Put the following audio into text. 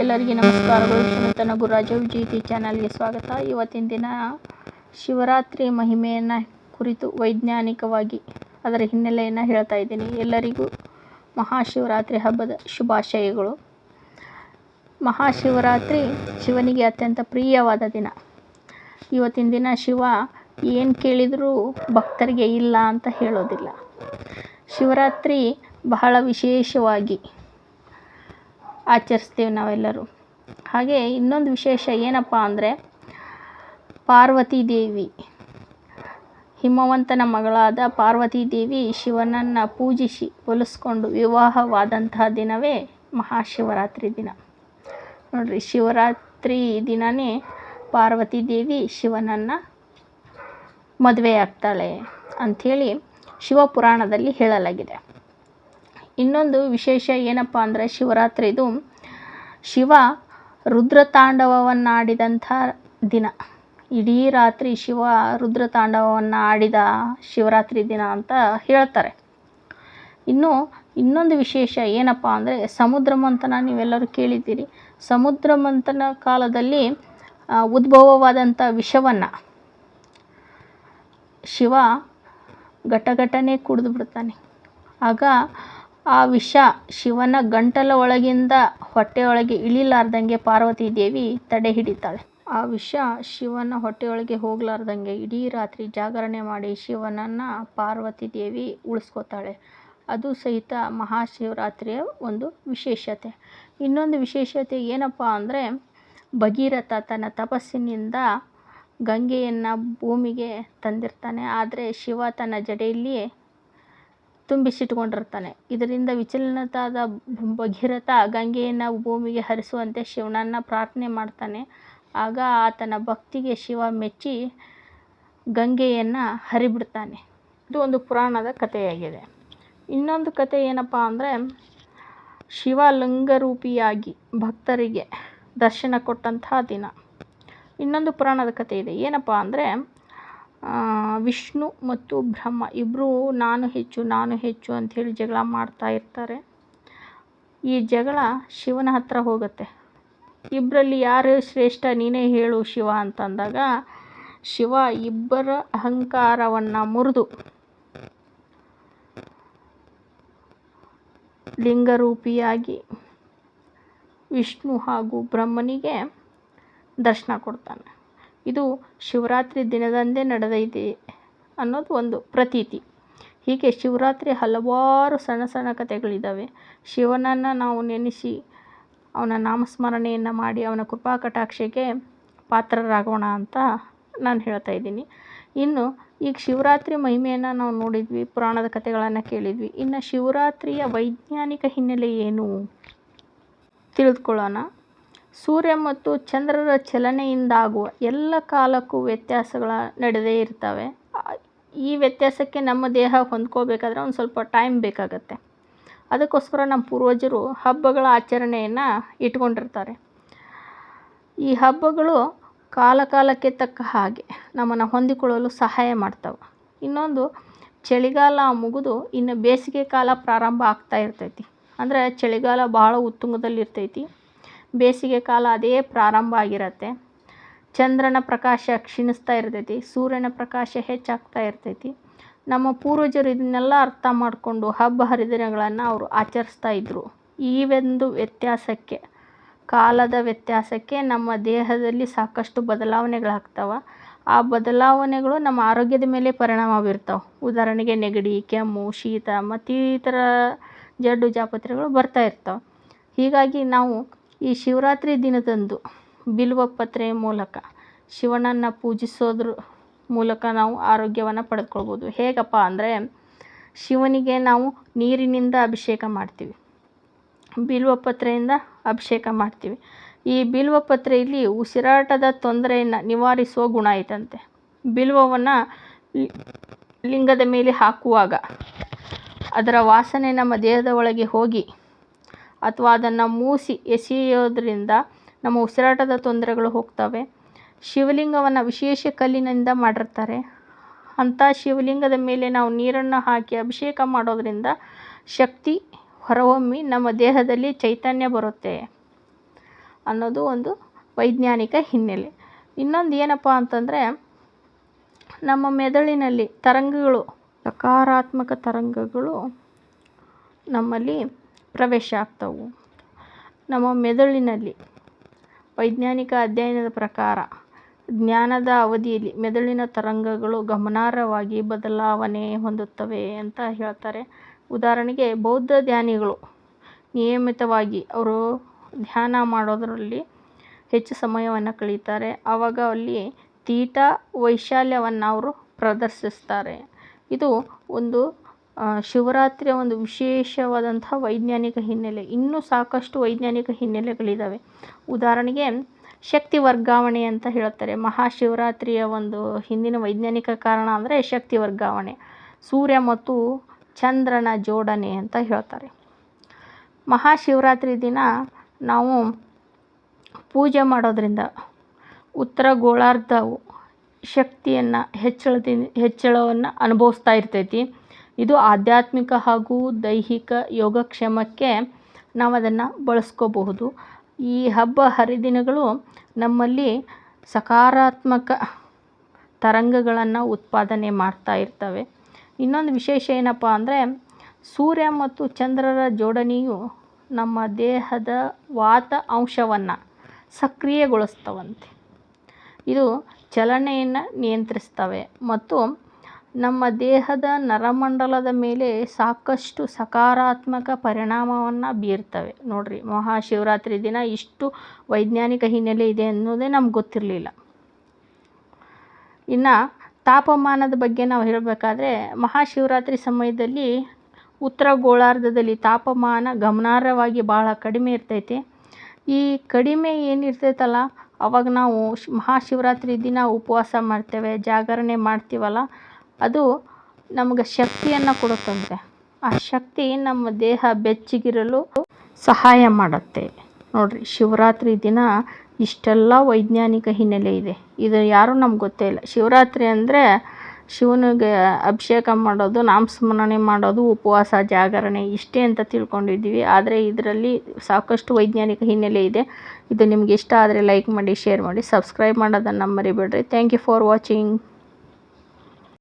ಎಲ್ಲರಿಗೂ ನಮಸ್ಕಾರಗಳು. ಶ್ರೀಮಂತ ಗುರುರಾಜ ವಿಜಯತಿ ಚಾನಲ್ಗೆ ಸ್ವಾಗತ. ಇವತ್ತಿನ ದಿನ ಶಿವರಾತ್ರಿ ಮಹಿಮೆಯನ್ನು ಕುರಿತು ವೈಜ್ಞಾನಿಕವಾಗಿ ಅದರ ಹಿನ್ನೆಲೆಯನ್ನು ಹೇಳ್ತಾ ಇದ್ದೀನಿ. ಎಲ್ಲರಿಗೂ ಮಹಾಶಿವರಾತ್ರಿ ಹಬ್ಬದ ಶುಭಾಶಯಗಳು. ಮಹಾಶಿವರಾತ್ರಿ ಶಿವನಿಗೆ ಅತ್ಯಂತ ಪ್ರಿಯವಾದ ದಿನ. ಇವತ್ತಿನ ದಿನ ಶಿವ ಏನು ಕೇಳಿದರೂ ಭಕ್ತರಿಗೆ ಇಲ್ಲ ಅಂತ ಹೇಳೋದಿಲ್ಲ. ಶಿವರಾತ್ರಿ ಬಹಳ ವಿಶೇಷವಾಗಿ ಆಚರಿಸ್ತೀವಿ ನಾವೆಲ್ಲರೂ. ಹಾಗೆ ಇನ್ನೊಂದು ವಿಶೇಷ ಏನಪ್ಪ ಅಂದರೆ, ಪಾರ್ವತಿ ದೇವಿ, ಹಿಮವಂತನ ಮಗಳಾದ ಪಾರ್ವತಿ ದೇವಿ ಶಿವನನ್ನು ಪೂಜಿಸಿ ಒಲಿಸ್ಕೊಂಡು ವಿವಾಹವಾದಂತಹ ದಿನವೇ ಮಹಾಶಿವರಾತ್ರಿ ದಿನ. ನೋಡ್ರಿ, ಶಿವರಾತ್ರಿ ದಿನವೇ ಪಾರ್ವತಿ ದೇವಿ ಶಿವನನ್ನು ಮದುವೆ ಆಗ್ತಾಳೆ ಅಂಥೇಳಿ ಶಿವಪುರಾಣದಲ್ಲಿ ಹೇಳಲಾಗಿದೆ. ಇನ್ನೊಂದು ವಿಶೇಷ ಏನಪ್ಪ ಅಂದರೆ, ಶಿವರಾತ್ರಿದು ಶಿವ ರುದ್ರತಾಂಡವವನ್ನಾಡಿದಂಥ ದಿನ. ಇಡೀ ರಾತ್ರಿ ಶಿವ ರುದ್ರತಾಂಡವವನ್ನು ಆಡಿದ ಶಿವರಾತ್ರಿ ದಿನ ಅಂತ ಹೇಳ್ತಾರೆ. ಇನ್ನೊಂದು ವಿಶೇಷ ಏನಪ್ಪ ಅಂದರೆ, ಸಮುದ್ರ ಮಂಥನ ನೀವೆಲ್ಲರೂ ಕೇಳಿದ್ದೀರಿ. ಸಮುದ್ರ ಮಂಥನ ಕಾಲದಲ್ಲಿ ಉದ್ಭವವಾದಂಥ ವಿಷವನ್ನು ಶಿವ ಘಟಘಟನೆ ಕುಡಿದು ಬಿಡ್ತಾನೆ. ಆಗ ಆ ವಿಷ ಶಿವನ ಗಂಟಲ ಒಳಗಿಂದ ಹೊಟ್ಟೆಯೊಳಗೆ ಇಳಿಲಾರ್ದಂಗೆ ಪಾರ್ವತಿ ದೇವಿ ತಡೆ ಹಿಡಿತಾಳೆ. ಆ ವಿಷ ಶಿವನ ಹೊಟ್ಟೆಯೊಳಗೆ ಹೋಗಲಾರ್ದಂಗೆ ಇಡೀ ರಾತ್ರಿ ಜಾಗರಣೆ ಮಾಡಿ ಶಿವನನ್ನು ಪಾರ್ವತಿ ದೇವಿ ಉಳಿಸ್ಕೋತಾಳೆ. ಅದು ಸಹಿತ ಮಹಾಶಿವರಾತ್ರಿಯ ಒಂದು ವಿಶೇಷತೆ. ಇನ್ನೊಂದು ವಿಶೇಷತೆ ಏನಪ್ಪ ಅಂದರೆ, ಭಗೀರಥ ತನ್ನ ತಪಸ್ಸಿನಿಂದ ಗಂಗೆಯನ್ನು ಭೂಮಿಗೆ ತಂದಿರ್ತಾನೆ. ಆದರೆ ಶಿವ ತನ್ನ ಜಡೆಯಲ್ಲಿ ತುಂಬಿಸಿಟ್ಕೊಂಡಿರ್ತಾನೆ. ಇದರಿಂದ ವಿಚಲಿತನಾದ ಭಗೀರಥ ಗಂಗೆಯನ್ನು ಭೂಮಿಗೆ ಹರಿಸುವಂತೆ ಶಿವನನ್ನು ಪ್ರಾರ್ಥನೆ ಮಾಡ್ತಾನೆ. ಆಗ ಆತನ ಭಕ್ತಿಗೆ ಶಿವ ಮೆಚ್ಚಿ ಗಂಗೆಯನ್ನು ಹರಿಬಿಡ್ತಾನೆ. ಇದು ಒಂದು ಪುರಾಣದ ಕಥೆಯಾಗಿದೆ. ಇನ್ನೊಂದು ಕಥೆ ಏನಪ್ಪ ಅಂದರೆ, ಶಿವ ಲಿಂಗರೂಪಿಯಾಗಿ ಭಕ್ತರಿಗೆ ದರ್ಶನ ಕೊಟ್ಟಂತಹ ದಿನ. ಇನ್ನೊಂದು ಪುರಾಣದ ಕಥೆ ಇದೆ. ಏನಪ್ಪ ಅಂದರೆ, ವಿಷ್ಣು ಮತ್ತು ಬ್ರಹ್ಮ ಇಬ್ಬರು ನಾನು ಹೆಚ್ಚು ಅಂಥೇಳಿ ಜಗಳ ಮಾಡ್ತಾ ಇರ್ತಾರೆ. ಈ ಜಗಳ ಶಿವನ ಹತ್ರ ಹೋಗುತ್ತೆ. ಇಬ್ಬರಲ್ಲಿ ಯಾರು ಶ್ರೇಷ್ಠ ನೀನೇ ಹೇಳು ಶಿವ ಅಂತಂದಾಗ, ಶಿವ ಇಬ್ಬರ ಅಹಂಕಾರವನ್ನು ಮುರಿದು ಲಿಂಗರೂಪಿಯಾಗಿ ವಿಷ್ಣು ಹಾಗೂ ಬ್ರಹ್ಮನಿಗೆ ದರ್ಶನ ಕೊಡ್ತಾನೆ. ಇದು ಶಿವರಾತ್ರಿ ದಿನದಂದೇ ನಡೆದೈತೆ ಅನ್ನೋದು ಒಂದು ಪ್ರತೀತಿ. ಹೀಗೆ ಶಿವರಾತ್ರಿ ಹಲವಾರು ಸಣ್ಣ ಸಣ್ಣ ಕಥೆಗಳಿದ್ದಾವೆ. ಶಿವನನ್ನು ನಾವು ನೆನೆಸಿ ಅವನ ನಾಮಸ್ಮರಣೆಯನ್ನು ಮಾಡಿ ಅವನ ಕೃಪಾ ಕಟಾಕ್ಷಕ್ಕೆ ಪಾತ್ರರಾಗೋಣ ಅಂತ ನಾನು ಹೇಳ್ತಾ ಇದ್ದೀನಿ. ಇನ್ನು ಈಗ ಶಿವರಾತ್ರಿ ಮಹಿಮೆಯನ್ನು ನಾವು ನೋಡಿದ್ವಿ, ಪುರಾಣದ ಕಥೆಗಳನ್ನು ಕೇಳಿದ್ವಿ. ಇನ್ನು ಶಿವರಾತ್ರಿಯ ವೈಜ್ಞಾನಿಕ ಹಿನ್ನೆಲೆ ಏನು ತಿಳಿದುಕೊಳ್ಳೋಣ. ಸೂರ್ಯ ಮತ್ತು ಚಂದ್ರರ ಚಲನೆಯಿಂದಾಗುವ ಎಲ್ಲ ಕಾಲಕ್ಕೂ ವ್ಯತ್ಯಾಸಗಳ ನಡೆದೇ ಇರ್ತವೆ. ಈ ವ್ಯತ್ಯಾಸಕ್ಕೆ ನಮ್ಮ ದೇಹ ಹೊಂದ್ಕೋಬೇಕಾದ್ರೆ ಒಂದು ಸ್ವಲ್ಪ ಟೈಮ್ ಬೇಕಾಗತ್ತೆ. ಅದಕ್ಕೋಸ್ಕರ ನಮ್ಮ ಪೂರ್ವಜರು ಹಬ್ಬಗಳ ಆಚರಣೆಯನ್ನು ಇಟ್ಕೊಂಡಿರ್ತಾರೆ. ಈ ಹಬ್ಬಗಳು ಕಾಲಕ್ಕೆ ತಕ್ಕ ಹಾಗೆ ನಮ್ಮನ್ನು ಹೊಂದಿಕೊಳ್ಳಲು ಸಹಾಯ ಮಾಡ್ತವೆ. ಇನ್ನೊಂದು, ಚಳಿಗಾಲ ಮುಗಿದು ಇನ್ನು ಬೇಸಿಗೆ ಕಾಲ ಪ್ರಾರಂಭ ಆಗ್ತಾ ಇರ್ತೈತಿ. ಅಂದರೆ ಚಳಿಗಾಲ ಭಾಳ ಉತ್ತುಂಗದಲ್ಲಿರ್ತೈತಿ, ಬೇಸಿಗೆ ಕಾಲ ಅದೇ ಪ್ರಾರಂಭ ಆಗಿರತ್ತೆ. ಚಂದ್ರನ ಪ್ರಕಾಶ ಕ್ಷೀಣಿಸ್ತಾ ಇರ್ತೈತಿ, ಸೂರ್ಯನ ಪ್ರಕಾಶ ಹೆಚ್ಚಾಗ್ತಾ ಇರ್ತೈತಿ. ನಮ್ಮ ಪೂರ್ವಜರು ಇದನ್ನೆಲ್ಲ ಅರ್ಥ ಮಾಡಿಕೊಂಡು ಹಬ್ಬ ಹರಿದಿನಗಳನ್ನು ಅವರು ಆಚರಿಸ್ತಾ ಇದ್ದರು. ಈ ಒಂದು ವ್ಯತ್ಯಾಸಕ್ಕೆ, ಕಾಲದ ವ್ಯತ್ಯಾಸಕ್ಕೆ ನಮ್ಮ ದೇಹದಲ್ಲಿ ಸಾಕಷ್ಟು ಬದಲಾವಣೆಗಳಾಗ್ತವೆ. ಆ ಬದಲಾವಣೆಗಳು ನಮ್ಮ ಆರೋಗ್ಯದ ಮೇಲೆ ಪರಿಣಾಮ ಬೀರ್ತಾವೆ. ಉದಾಹರಣೆಗೆ ನೆಗಡಿ, ಕೆಮ್ಮು, ಶೀತ ಮತ್ತಿತರ ಜಡ್ಡು ಜಾಪತ್ರೆಗಳು ಬರ್ತಾ ಇರ್ತವೆ. ಹೀಗಾಗಿ ನಾವು ಈ ಶಿವರಾತ್ರಿ ದಿನದಂದು ಬಿಲ್ವಪತ್ರೆ ಮೂಲಕ ಶಿವನನ್ನು ಪೂಜಿಸೋದ್ರ ಮೂಲಕ ನಾವು ಆರೋಗ್ಯವನ್ನು ಪಡೆದುಕೊಳ್ಬೋದು. ಹೇಗಪ್ಪ ಅಂದರೆ, ಶಿವನಿಗೆ ನಾವು ನೀರಿನಿಂದ ಅಭಿಷೇಕ ಮಾಡ್ತೀವಿ, ಬಿಲ್ವಪತ್ರೆಯಿಂದ ಅಭಿಷೇಕ ಮಾಡ್ತೀವಿ. ಈ ಬಿಲ್ವಪತ್ರೆಯಲ್ಲಿ ಉಸಿರಾಟದ ತೊಂದರೆಯನ್ನು ನಿವಾರಿಸುವ ಗುಣ ಐತಂತೆ. ಬಿಲ್ವವನ್ನು ಲಿಂಗದ ಮೇಲೆ ಹಾಕುವಾಗ ಅದರ ವಾಸನೆ ನಮ್ಮ ದೇಹದ ಒಳಗೆ ಹೋಗಿ ಅಥವಾ ಅದನ್ನು ಮೂಸಿ ಎಸೆಯೋದ್ರಿಂದ ನಮ್ಮ ಉಸಿರಾಟದ ತೊಂದರೆಗಳು ಹೋಗ್ತವೆ. ಶಿವಲಿಂಗವನ್ನು ವಿಶೇಷ ಕಲ್ಲಿನಿಂದ ಮಾಡಿರ್ತಾರೆ. ಅಂಥ ಶಿವಲಿಂಗದ ಮೇಲೆ ನಾವು ನೀರನ್ನು ಹಾಕಿ ಅಭಿಷೇಕ ಮಾಡೋದರಿಂದ ಶಕ್ತಿ ಹೊರಹೊಮ್ಮಿ ನಮ್ಮ ದೇಹದಲ್ಲಿ ಚೈತನ್ಯ ಬರುತ್ತೆ. ಅನ್ನೋದು ಒಂದು ವೈಜ್ಞಾನಿಕ ಹಿನ್ನೆಲೆ. ಇನ್ನೊಂದು ಏನಪ್ಪ ಅಂತಂದರೆ, ನಮ್ಮ ಮೆದುಳಿನಲ್ಲಿ ತರಂಗಗಳು, ಸಕಾರಾತ್ಮಕ ತರಂಗಗಳು ನಮ್ಮಲ್ಲಿ ಪ್ರವೇಶ ಆಗ್ತವೆ. ನಮ್ಮ ಮೆದುಳಿನಲ್ಲಿ ವೈಜ್ಞಾನಿಕ ಅಧ್ಯಯನದ ಪ್ರಕಾರ ಜ್ಞಾನದ ಅವಧಿಯಲ್ಲಿ ಮೆದುಳಿನ ತರಂಗಗಳು ಗಮನಾರ್ಹವಾಗಿ ಬದಲಾವಣೆ ಹೊಂದುತ್ತವೆ ಅಂತ ಹೇಳ್ತಾರೆ. ಉದಾಹರಣೆಗೆ, ಬೌದ್ಧ ಧ್ಯಾನಿಗಳು ನಿಯಮಿತವಾಗಿ ಅವರು ಧ್ಯಾನ ಮಾಡೋದರಲ್ಲಿ ಹೆಚ್ಚು ಸಮಯವನ್ನು ಕಳೀತಾರೆ. ಆವಾಗ ಅಲ್ಲಿ ತೀಟಾ ವೈಶಾಲ್ಯವನ್ನು ಅವರು ಪ್ರದರ್ಶಿಸ್ತಾರೆ. ಇದು ಒಂದು ಶಿವರಾತ್ರಿಯ ಒಂದು ವಿಶೇಷವಾದಂಥ ವೈಜ್ಞಾನಿಕ ಹಿನ್ನೆಲೆ. ಇನ್ನೂ ಸಾಕಷ್ಟು ವೈಜ್ಞಾನಿಕ ಹಿನ್ನೆಲೆಗಳಿದ್ದಾವೆ. ಉದಾಹರಣೆಗೆ, ಶಕ್ತಿ ವರ್ಗಾವಣೆ ಅಂತ ಹೇಳ್ತಾರೆ. ಮಹಾಶಿವರಾತ್ರಿಯ ಒಂದು ಹಿಂದಿನ ವೈಜ್ಞಾನಿಕ ಕಾರಣ ಅಂದರೆ ಶಕ್ತಿ ವರ್ಗಾವಣೆ, ಸೂರ್ಯ ಮತ್ತು ಚಂದ್ರನ ಜೋಡಣೆ ಅಂತ ಹೇಳ್ತಾರೆ. ಮಹಾಶಿವರಾತ್ರಿ ದಿನ ನಾವು ಪೂಜೆ ಮಾಡೋದ್ರಿಂದ ಉತ್ತರ ಗೋಳಾರ್ಧವು ಶಕ್ತಿಯನ್ನು ಹೆಚ್ಚಳವನ್ನು ಅನುಭವಿಸ್ತಾ ಇರ್ತೈತಿ. ಇದು ಆಧ್ಯಾತ್ಮಿಕ ಹಾಗೂ ದೈಹಿಕ ಯೋಗಕ್ಷೇಮಕ್ಕೆ ನಾವು ಅದನ್ನು ಬಳಸ್ಕೋಬಹುದು. ಈ ಹಬ್ಬ ಹರಿದಿನಗಳು ನಮ್ಮಲ್ಲಿ ಸಕಾರಾತ್ಮಕ ತರಂಗಗಳನ್ನು ಉತ್ಪಾದನೆ ಮಾಡ್ತಾ ಇರ್ತವೆ. ಇನ್ನೊಂದು ವಿಶೇಷ ಏನಪ್ಪ ಅಂದರೆ, ಸೂರ್ಯ ಮತ್ತು ಚಂದ್ರರ ಜೋಡಣೆಯು ನಮ್ಮ ದೇಹದ ವಾತ ಅಂಶವನ್ನು ಸಕ್ರಿಯಗೊಳಿಸ್ತವಂತೆ. ಇದು ಚಲನೆಯನ್ನು ನಿಯಂತ್ರಿಸ್ತವೆ ಮತ್ತು ನಮ್ಮ ದೇಹದ ನರಮಂಡಲದ ಮೇಲೆ ಸಾಕಷ್ಟು ಸಕಾರಾತ್ಮಕ ಪರಿಣಾಮವನ್ನು ಬೀರ್ತವೆ. ನೋಡ್ರಿ, ಮಹಾಶಿವರಾತ್ರಿ ದಿನ ಇಷ್ಟು ವೈಜ್ಞಾನಿಕ ಹಿನ್ನೆಲೆ ಇದೆ ಅನ್ನೋದೇ ನಮ್ಗೆ ಗೊತ್ತಿರಲಿಲ್ಲ. ಇನ್ನು ತಾಪಮಾನದ ಬಗ್ಗೆ ನಾವು ಹೇಳಬೇಕಾದ್ರೆ, ಮಹಾಶಿವರಾತ್ರಿ ಸಮಯದಲ್ಲಿ ಉತ್ತರ ಗೋಳಾರ್ಧದಲ್ಲಿ ತಾಪಮಾನ ಗಮನಾರ್ಹವಾಗಿ ಭಾಳ ಕಡಿಮೆ ಇರ್ತೈತಿ. ಈ ಕಡಿಮೆ ಏನಿರ್ತೈತಲ್ಲ, ಅವಾಗ ನಾವು ಮಹಾಶಿವರಾತ್ರಿ ದಿನ ಉಪವಾಸ ಮಾಡ್ತೇವೆ, ಜಾಗರಣೆ ಮಾಡ್ತೀವಲ್ಲ, ಅದು ನಮಗೆ ಶಕ್ತಿಯನ್ನು ಕೊಡುತ್ತಂತೆ. ಆ ಶಕ್ತಿ ನಮ್ಮ ದೇಹ ಬೆಚ್ಚಗಿರಲು ಸಹಾಯ ಮಾಡುತ್ತೆ. ನೋಡ್ರಿ, ಶಿವರಾತ್ರಿ ದಿನ ಇಷ್ಟೆಲ್ಲ ವೈಜ್ಞಾನಿಕ ಹಿನ್ನೆಲೆ ಇದೆ. ಇದು ಯಾರೂ ನಮ್ಗೆ ಗೊತ್ತೇ ಇಲ್ಲ. ಶಿವರಾತ್ರಿ ಅಂದರೆ ಶಿವನಿಗೆ ಅಭಿಷೇಕ ಮಾಡೋದು, ನಾಮಸ್ಮರಣೆ ಮಾಡೋದು, ಉಪವಾಸ, ಜಾಗರಣೆ ಇಷ್ಟೇ ಅಂತ ತಿಳ್ಕೊಂಡಿದ್ದೀವಿ. ಆದರೆ ಇದರಲ್ಲಿ ಸಾಕಷ್ಟು ವೈಜ್ಞಾನಿಕ ಹಿನ್ನೆಲೆ ಇದೆ. ಇದು ನಿಮ್ಗೆ ಇಷ್ಟ ಆದರೆ ಲೈಕ್ ಮಾಡಿ, ಶೇರ್ ಮಾಡಿ, ಸಬ್ಸ್ಕ್ರೈಬ್ ಮಾಡೋದನ್ನು ಮರಿಬೇಡ್ರಿ. Thank you for watching.